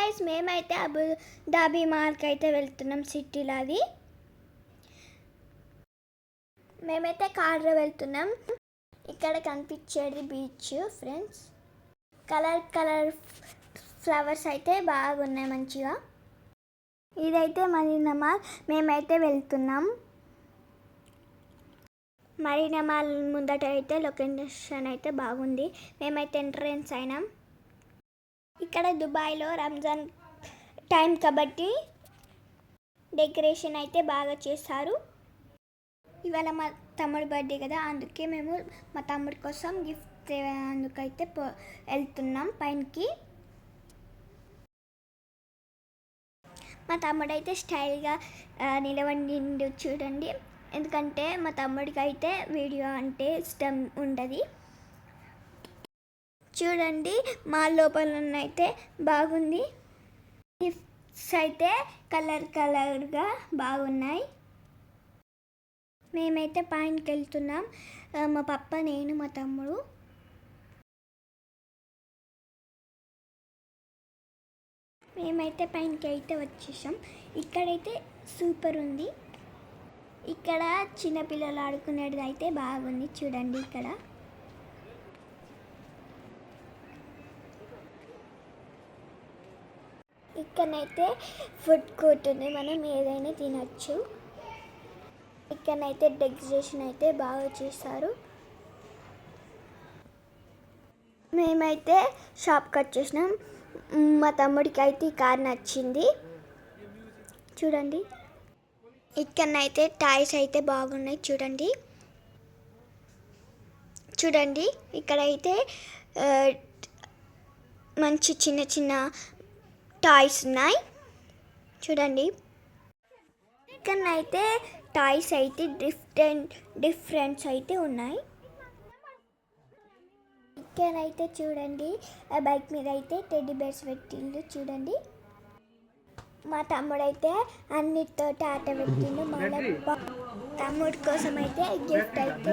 Guys, మేమైతే Abu Dhabi మాల్కి అయితే వెళ్తున్నాం. సిటీలో అది మేమైతే కార్లో వెళ్తున్నాం. ఇక్కడ కనిపించేది బీచ్ ఫ్రెండ్స్. కలర్ ఫ్లవర్స్ అయితే బాగున్నాయి మంచిగా. ఇదైతే మరీనా మాల్. మేమైతే వెళ్తున్నాం. మరీనా మాల్ ముందట అయితే లొకేషన్ అయితే బాగుంది. మేమైతే ఎంట్రన్స్ అయినాం. ఇక్కడ దుబాయ్లో రంజాన్ టైం కాబట్టి డెకరేషన్ అయితే బాగా చేశారు. ఇవాళ మా తమ్ముడి బర్త్డే కదా, అందుకే మేము మా తమ్ముడి కోసం గిఫ్ట్ అందుకైతే వెళ్తున్నాం పైనకి. మా తమ్ముడు అయితే స్టైల్గా నిలబడిండు చూడండి. ఎందుకంటే మా తమ్ముడికి అయితే వీడియో అంటే ఇష్టం ఉండదు. చూడండి మాల్ లోపల అయితే బాగుంది. గిఫ్ట్స్ అయితే కలర్గా బాగున్నాయి. మేమైతే పైనకి వెళ్తున్నాం. మా పప్ప, నేను, మా తమ్ముడు. మేమైతే పైనకి అయితే వచ్చేసాం. ఇక్కడైతే సూపర్ ఉంది. ఇక్కడ చిన్నపిల్లలు ఆడుకునేది అయితే బాగుంది చూడండి. ఇక్కడైతే ఫుడ్ కోర్ట్ ఉంది, మనం ఏదైనా తినచ్చు. ఇక్కడైతే డెకరేషన్ అయితే బాగా చేశారు. మేమైతే షాప్కి వచ్చేసినాం. మా తమ్ముడికి అయితే ఈ కార్ నచ్చింది చూడండి. ఇక్కడైతే టాయ్స్ అయితే బాగున్నాయి చూడండి. ఇక్కడైతే మంచి చిన్న టాయ్స్ ఉన్నాయి చూడండి. ఇక్కడైతే టాయ్స్ అయితే డిఫరెంట్స్ అయితే ఉన్నాయి. ఇక్కడైతే చూడండి, బైక్ మీద అయితే టెడ్డీ బేర్స్ పెట్టిండు చూడండి. మా తమ్ముడు అయితే అన్నిటితో ఆట పెట్టిండు. మళ్ళీ తమ్ముడి కోసం అయితే గిఫ్ట్ అయితే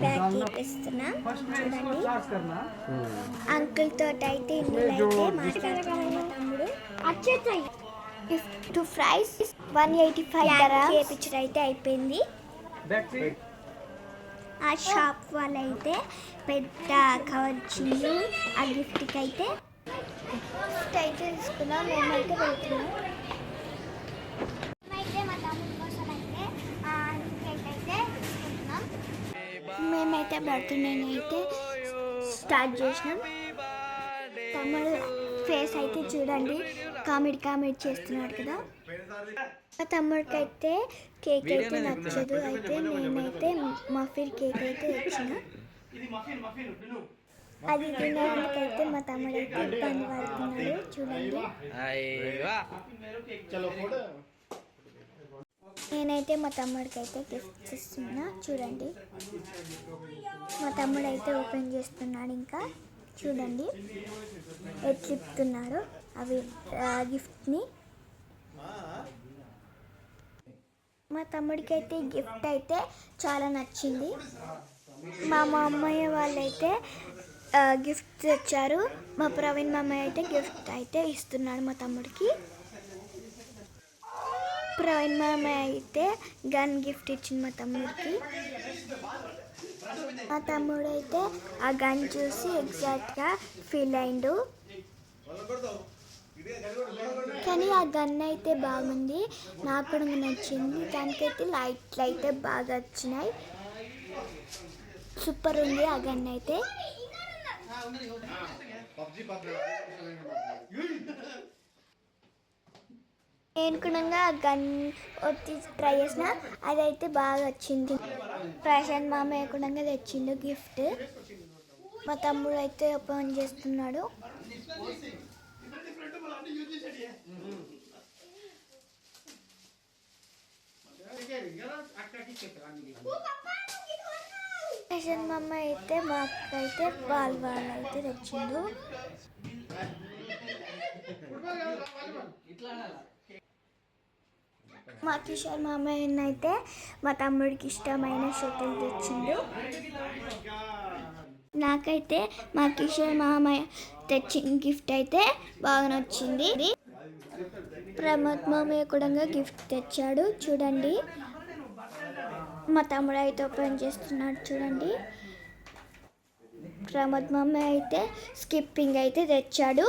బ్యాగ్ ఇస్తున్నాం చూడండి. అంకుల్ తోటి అయితే ఇందులో అయితే మాట్లాడుతున్నాడు మా తమ్ముడు. గిఫ్ట్ ప్రైస్ 185 చేపించడం అయితే అయిపోయింది. ఆ షాప్ వాళ్ళు అయితే పెద్ద కవర్ ఇచ్చింది ఆ గిఫ్ట్కి అయితే. గిఫ్ట్ అయితే తీసుకున్నాం. మేమైతే వెళ్తున్నాం. మా తమ్ముడి కోసం అయితే తీసుకుంటున్నాం. మేమైతే బర్త్డే అయితే స్టార్ట్ చేసినాం. తమ్ముడు ఫేస్ అయితే చూడండి, కామెడీ చేస్తున్నాడు కదా. మా తమ్ముడికి అయితే కేక్ అయితే నచ్చదు. అయితే నేనైతే మఫిన్ కేక్ అయితే తెచ్చిన. అది తినడానికైతే మా తమ్ముడు అయితే ఇబ్బంది పడుతున్నాడు చూడండి. నేనైతే మా తమ్ముడికి అయితే గిఫ్ట్స్ ఇస్తున్నా చూడండి. మా తమ్ముడు అయితే ఓపెన్ చేస్తున్నాడు. ఇంకా చూడండి ఎట్లిప్తున్నాడు అవి గిఫ్ట్ని. మా తమ్ముడికి అయితే గిఫ్ట్ అయితే చాలా నచ్చింది. మా అమ్మయ్య వాళ్ళైతే గిఫ్ట్ తెచ్చారు. మా ప్రవీణ్ మామయ్య అయితే గిఫ్ట్ అయితే ఇస్తున్నాడు మా తమ్ముడికి. ప్రవీణ్ మామయ్య అయితే గన్ గిఫ్ట్ ఇచ్చింది మా తమ్ముడికి. మా తమ్ముడు అయితే ఆ గన్ చూసి ఎగ్జాక్ట్గా ఫీల్ అయిండు. కానీ ఆ గన్ అయితే బాగుంది, నాకు కూడా నచ్చింది. దానికైతే లైట్లు అయితే బాగా వచ్చినాయి. సూపర్ ఉంది ఆ గన్ అయితే. నేను కూడా గన్ వచ్చి ట్రై చేసిన, అదైతే బాగా వచ్చింది. ప్రశాంత్ మామయ్య కూడా తెచ్చిండు గిఫ్ట్. మా తమ్ముడు అయితే ఓపెన్ చేస్తున్నాడు. ప్రశాంత్ మామయ్య అయితే మాకైతే వాళ్ళు అయితే తెచ్చిండు. మా కిషోర్ మామయ్య అయితే మా తమ్ముడికి ఇష్టమైన షటిల్ తెచ్చిండు. నాకైతే మా కిషోర్ మామయ్య తెచ్చిన గిఫ్ట్ అయితే బాగా నచ్చింది. ప్రమోద్ మామయ్య కూడా గిఫ్ట్ తెచ్చాడు చూడండి. మా తమ్ముడు అయితే ఓపెన్ చేస్తున్నాడు చూడండి. ప్రమోద్ మామయ్య అయితే స్కిప్పింగ్ అయితే తెచ్చాడు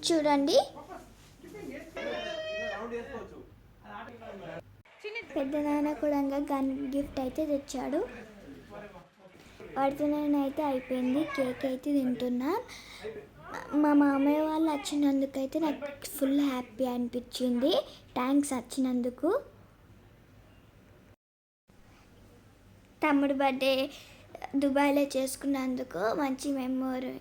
చూడండి. పెద్ద నాన్న కూడా గన్ గిఫ్ట్ అయితే తెచ్చాడు. వాటితో అయితే అయిపోయింది. కేక్ అయితే తింటున్నా. మా మామయ్య వాళ్ళు వచ్చినందుకైతే నాకు ఫుల్ హ్యాపీ అనిపించింది. థ్యాంక్స్ వచ్చినందుకు. తమ్ముడు బర్త్డే దుబాయ్లో చేసుకున్నందుకు మంచి మెమొరీ.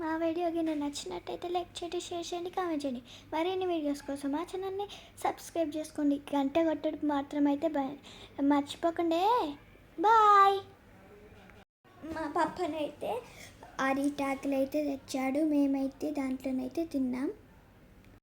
మా వీడియో కింద నచ్చినట్టయితే లైక్ చేయండి, షేర్ చేయండి, కామెంట్ చేయండి. మరిన్ని వీడియోస్ కోసం మా ఛానల్ని సబ్స్క్రైబ్ చేసుకోండి. గంట కొట్టడం మాత్రం అయితే మర్చిపోకండి. బాయ్. మా పప్పనైతే అరిటాకులు అయితే తెచ్చాడు. మేమైతే దాంట్లోనైతే తిన్నాం.